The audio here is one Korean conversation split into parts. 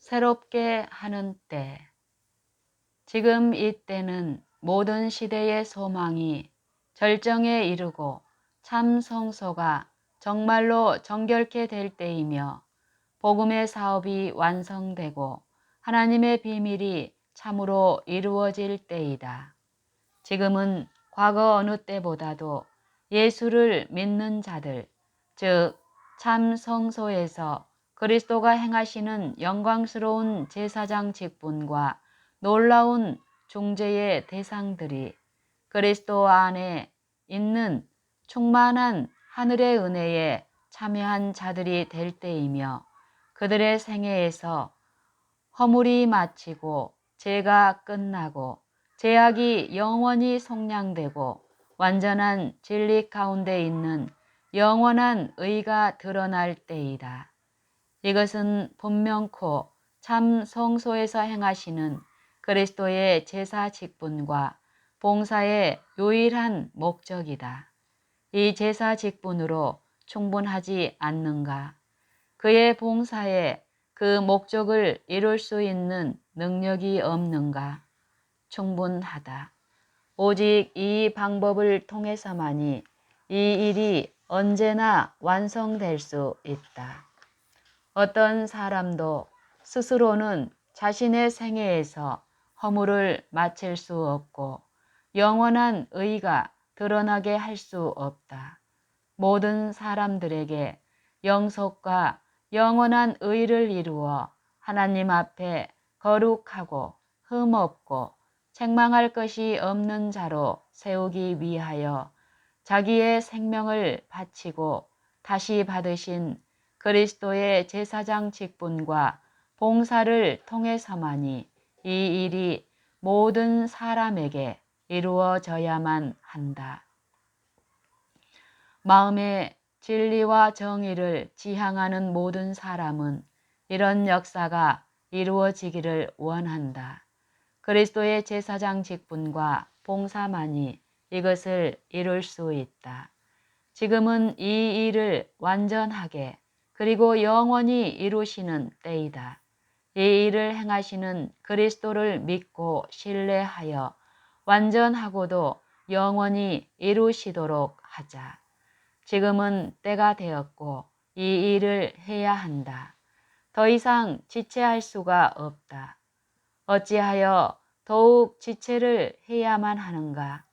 새롭게 하는 때. 지금 이때는 모든 시대의 소망이 절정에 이르고 참 성소가 정말로 정결케 될 때이며 복음의 사업이 완성되고 하나님의 비밀이 참으로 이루어질 때이다. 지금은 과거 어느 때보다도 예수를 믿는 자들, 즉 참 성소에서 그리스도가 행하시는 영광스러운 제사장 직분과 놀라운 중재의 대상들이 그리스도 안에 있는 충만한 하늘의 은혜에 참여한 자들이 될 때이며 그들의 생애에서 허물이 마치고 죄가 끝나고 죄악이 영원히 속량되고 완전한 진리 가운데 있는 영원한 의가 드러날 때이다. 이것은 분명코 참 성소에서 행하시는 그리스도의 제사 직분과 봉사의 유일한 목적이다. 이 제사 직분으로 충분하지 않는가? 그의 봉사에 그 목적을 이룰 수 있는 능력이 없는가? 충분하다. 오직 이 방법을 통해서만이 이 일이 언제나 완성될 수 있다. 어떤 사람도 스스로는 자신의 생애에서 허물을 마칠 수 없고 영원한 의가 드러나게 할 수 없다. 모든 사람들에게 영속과 영원한 의를 이루어 하나님 앞에 거룩하고 흠없고 책망할 것이 없는 자로 세우기 위하여 자기의 생명을 바치고 다시 받으신 그리스도의 제사장 직분과 봉사를 통해서만이 이 일이 모든 사람에게 이루어져야만 한다. 마음의 진리와 정의를 지향하는 모든 사람은 이런 역사가 이루어지기를 원한다. 그리스도의 제사장 직분과 봉사만이 이것을 이룰 수 있다. 지금은 이 일을 완전하게 그리고 영원히 이루시는 때이다. 이 일을 행하시는 그리스도를 믿고 신뢰하여 완전하고도 영원히 이루시도록 하자. 지금은 때가 되었고 이 일을 해야 한다. 더 이상 지체할 수가 없다. 어찌하여 더욱 지체를 해야만 하는가?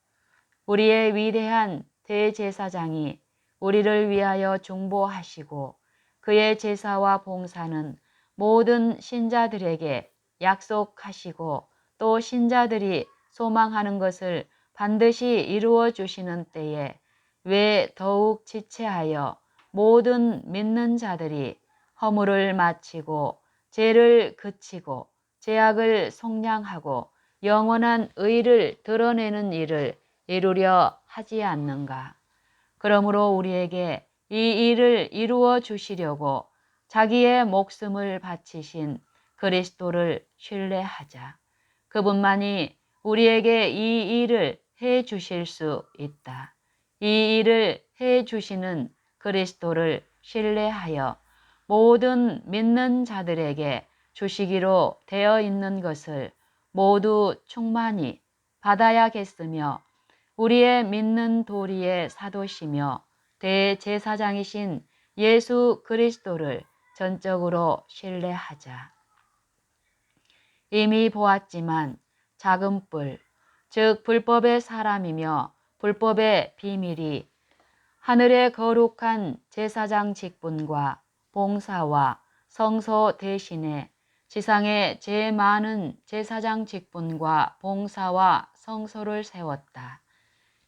우리의 위대한 대제사장이 우리를 위하여 중보하시고 그의 제사와 봉사는 모든 신자들에게 약속하시고 또 신자들이 소망하는 것을 반드시 이루어 주시는 때에 왜 더욱 지체하여 모든 믿는 자들이 허물을 마치고 죄를 그치고 죄악을 속량하고 영원한 의를 드러내는 일을 이루려 하지 않는가? 그러므로 우리에게 이 일을 이루어 주시려고 자기의 목숨을 바치신 그리스도를 신뢰하자. 그분만이 우리에게 이 일을 해 주실 수 있다. 이 일을 해 주시는 그리스도를 신뢰하여 모든 믿는 자들에게 주시기로 되어 있는 것을 모두 충만히 받아야겠으며 우리의 믿는 도리의 사도시며 대제사장이신 예수 그리스도를 전적으로 신뢰하자. 이미 보았지만 작은 뿔, 즉 불법의 사람이며 불법의 비밀이 하늘의 거룩한 제사장 직분과 봉사와 성소 대신에 지상의 제일 많은 제사장 직분과 봉사와 성소를 세웠다.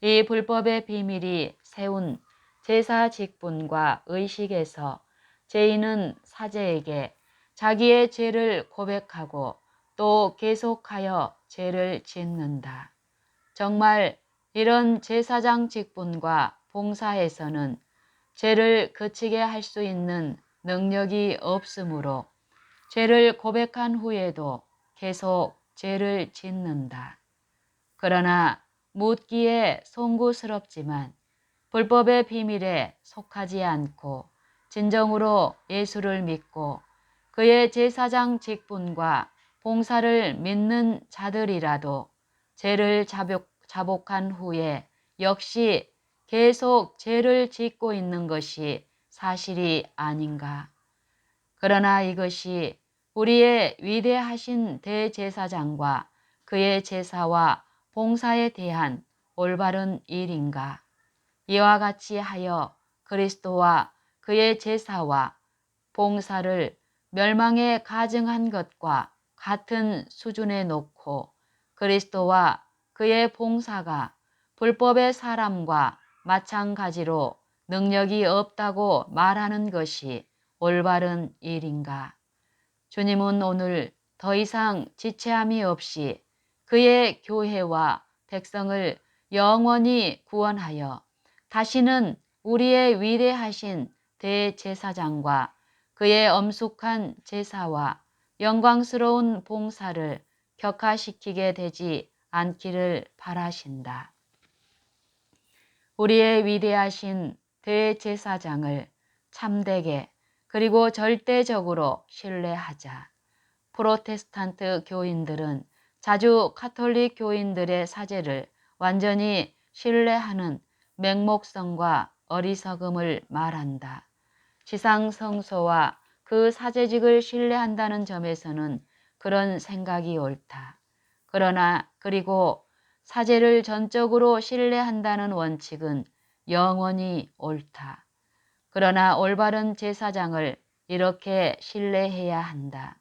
이 불법의 비밀이 세운 제사 직분과 의식에서 죄인은 사제에게 자기의 죄를 고백하고 또 계속하여 죄를 짓는다. 정말 이런 제사장 직분과 봉사에서는 죄를 그치게 할 수 있는 능력이 없으므로 죄를 고백한 후에도 계속 죄를 짓는다. 그러나 묻기에 송구스럽지만 불법의 비밀에 속하지 않고 진정으로 예수를 믿고 그의 제사장 직분과 봉사를 믿는 자들이라도 죄를 자복한 후에 역시 계속 죄를 짓고 있는 것이 사실이 아닌가. 그러나 이것이 우리의 위대하신 대제사장과 그의 제사와 봉사에 대한 올바른 일인가? 이와 같이 하여 그리스도와 그의 제사와 봉사를 멸망에 가증한 것과 같은 수준에 놓고 그리스도와 그의 봉사가 불법의 사람과 마찬가지로 능력이 없다고 말하는 것이 올바른 일인가? 주님은 오늘 더 이상 지체함이 없이 그의 교회와 백성을 영원히 구원하여 다시는 우리의 위대하신 대제사장과 그의 엄숙한 제사와 영광스러운 봉사를 격화시키게 되지 않기를 바라신다. 우리의 위대하신 대제사장을 참되게 그리고 절대적으로 신뢰하자. 프로테스탄트 교인들은 자주 카톨릭 교인들의 사제를 완전히 신뢰하는 맹목성과 어리석음을 말한다. 지상성소와 그 사제직을 신뢰한다는 점에서는 그런 생각이 옳다. 그러나 그리고 사제를 전적으로 신뢰한다는 원칙은 영원히 옳다. 그러나 올바른 제사장을 이렇게 신뢰해야 한다.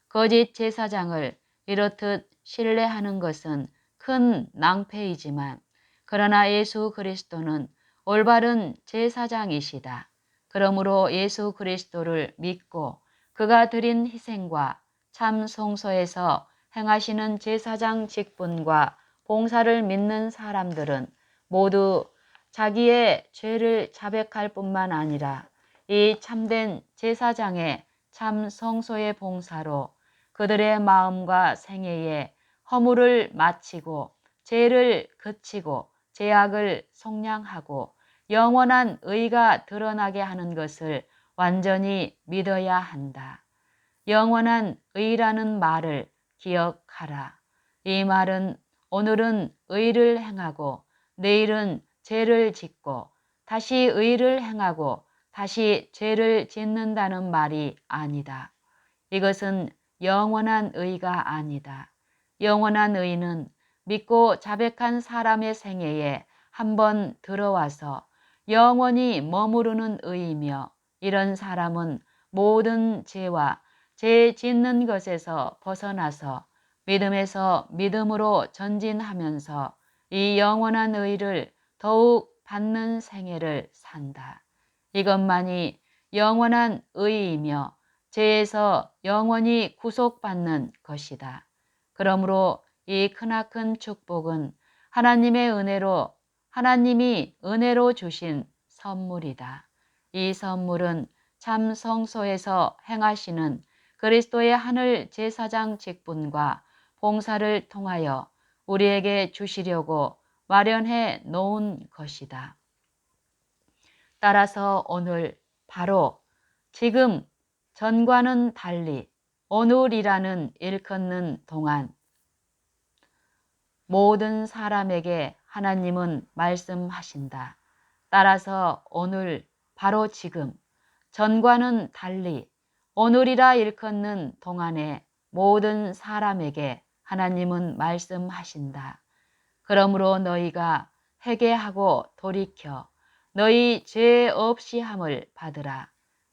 거짓 제사장을 이렇듯 신뢰하는 것은 큰 낭패이지만 그러나 예수 그리스도는 올바른 제사장이시다. 그러므로 예수 그리스도를 믿고 그가 드린 희생과 참 성소에서 행하시는 제사장 직분과 봉사를 믿는 사람들은 모두 자기의 죄를 자백할 뿐만 아니라 이 참된 제사장의 참 성소의 봉사로 그들의 마음과 생애에 허물을 마치고 죄를 그치고 죄악을 속량하고 영원한 의가 드러나게 하는 것을 완전히 믿어야 한다. 영원한 의라는 말을 기억하라. 이 말은 오늘은 의를 행하고 내일은 죄를 짓고 다시 의를 행하고 다시 죄를 짓는다는 말이 아니다. 이것은 영원한 의가 아니다. 영원한 의는 믿고 자백한 사람의 생애에 한번 들어와서 영원히 머무르는 의이며 이런 사람은 모든 죄와 죄 짓는 것에서 벗어나서 믿음에서 믿음으로 전진하면서 이 영원한 의를 더욱 받는 생애를 산다. 이것만이 영원한 의이며 죄에서 영원히 구속받는 것이다. 그러므로 이 크나큰 축복은 하나님이 은혜로 주신 선물이다. 이 선물은 참 성소에서 행하시는 그리스도의 하늘 제사장 직분과 봉사를 통하여 우리에게 주시려고 마련해 놓은 것이다. 따라서 오늘 바로 지금 전과는 달리 오늘이라는 일컫는 동안 모든 사람에게 하나님은 말씀하신다. 따라서 오늘 바로 지금 전과는 달리 오늘이라 일컫는 동안에 모든 사람에게 하나님은 말씀하신다. 그러므로 너희가 회개하고 돌이켜 너희 죄 없이 함을 받으라.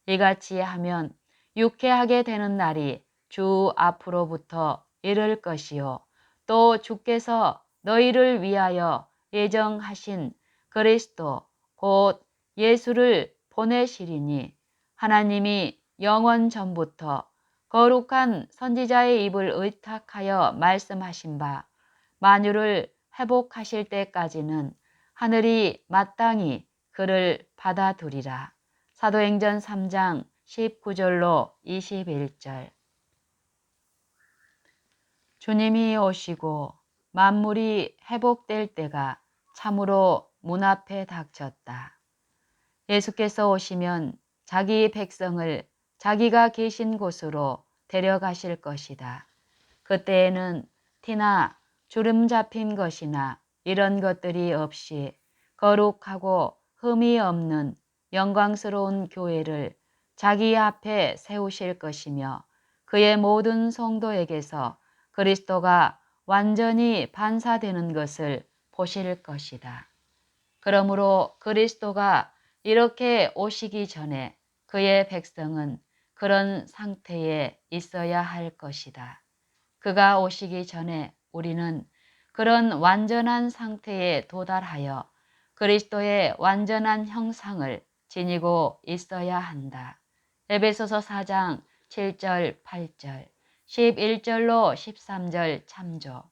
이같이 하면 유쾌하게 되는 날이 주 앞으로부터 이를 것이요. 또 주께서 너희를 위하여 예정하신 그리스도 곧 예수를 보내시리니 하나님이 영원 전부터 거룩한 선지자의 입을 의탁하여 말씀하신 바 만유를 회복하실 때까지는 하늘이 마땅히 그를 받아두리라. 사도행전 3장 19절로 21절. 주님이 오시고 만물이 회복될 때가 참으로 문 앞에 닥쳤다. 예수께서 오시면 자기 백성을 자기가 계신 곳으로 데려가실 것이다. 그때에는 티나 주름 잡힌 것이나 이런 것들이 없이 거룩하고 흠이 없는 영광스러운 교회를 자기 앞에 세우실 것이며 그의 모든 성도에게서 그리스도가 완전히 반사되는 것을 보실 것이다. 그러므로 그리스도가 이렇게 오시기 전에 그의 백성은 그런 상태에 있어야 할 것이다. 그가 오시기 전에 우리는 그런 완전한 상태에 도달하여 그리스도의 완전한 형상을 지니고 있어야 한다. 에베소서 4장 7절, 8절, 11절로 13절 참조.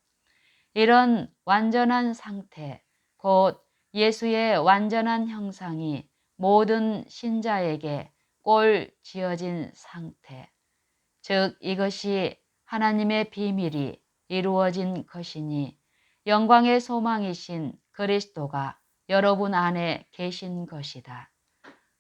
이런 완전한 상태, 곧 예수의 완전한 형상이 모든 신자에게 꼴 지어진 상태, 즉 이것이 하나님의 비밀이 이루어진 것이니 영광의 소망이신 그리스도가 여러분 안에 계신 것이다.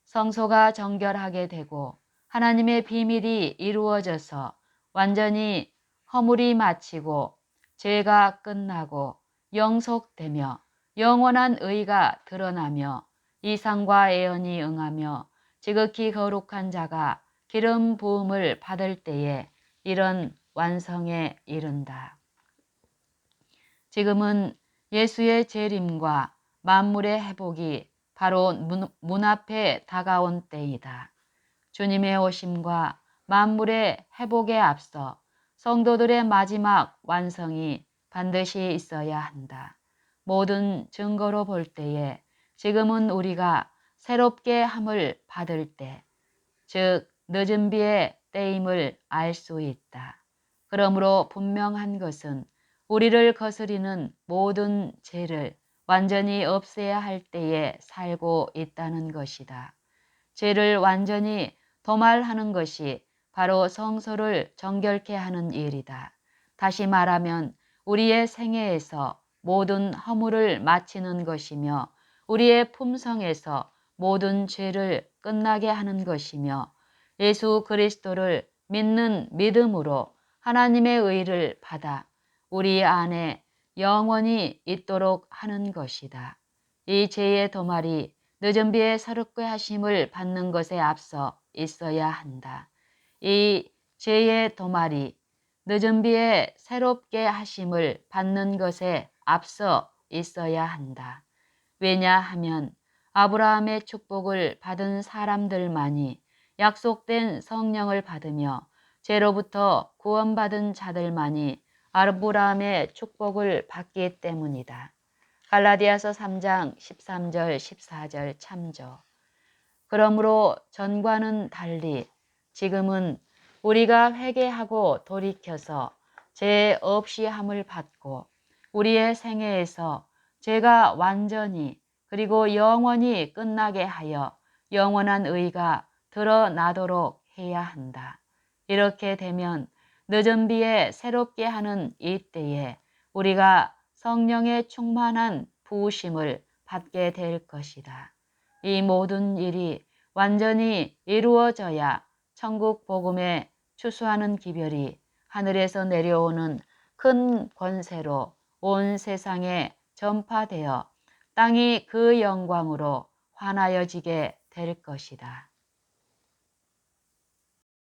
성소가 정결하게 되고 하나님의 비밀이 이루어져서 완전히 허물이 마치고 죄가 끝나고 영속되며 영원한 의가 드러나며 이상과 예언이 응하며 지극히 거룩한 자가 기름 부음을 받을 때에 이런 완성에 이른다. 지금은 예수의 재림과 만물의 회복이 바로 문 앞에 다가온 때이다. 주님의 오심과 만물의 회복에 앞서 성도들의 마지막 완성이 반드시 있어야 한다. 모든 증거로 볼 때에 지금은 우리가 새롭게 함을 받을 때, 즉 늦은 비의 때임을 알 수 있다. 그러므로 분명한 것은 우리를 거스리는 모든 죄를 완전히 없애야 할 때에 살고 있다는 것이다. 죄를 완전히 도말하는 것이 바로 성소를 정결케 하는 일이다. 다시 말하면 우리의 생애에서 모든 허물을 마치는 것이며 우리의 품성에서 모든 죄를 끝나게 하는 것이며 예수 그리스도를 믿는 믿음으로 하나님의 의를 받아 우리 안에 영원히 있도록 하는 것이다. 이 죄의 도말이 늦은 비의 서럽게 하심을 받는 것에 앞서 있어야 한다. 이 죄의 도말이 늦은 비에 새롭게 하심을 받는 것에 앞서 있어야 한다. 왜냐하면 아브라함의 축복을 받은 사람들만이 약속된 성령을 받으며 죄로부터 구원받은 자들만이 아브라함의 축복을 받기 때문이다. 갈라디아서 3장 13절 14절 참조. 그러므로 전과는 달리 지금은 우리가 회개하고 돌이켜서 죄 없이 함을 받고 우리의 생애에서 죄가 완전히 그리고 영원히 끝나게 하여 영원한 의가 드러나도록 해야 한다. 이렇게 되면 늦은 비에 새롭게 하는 이 때에 우리가 성령의 충만한 부으심을 받게 될 것이다. 이 모든 일이 완전히 이루어져야 천국 복음에 추수하는 기별이 하늘에서 내려오는 큰 권세로 온 세상에 전파되어 땅이 그 영광으로 환하여지게 될 것이다.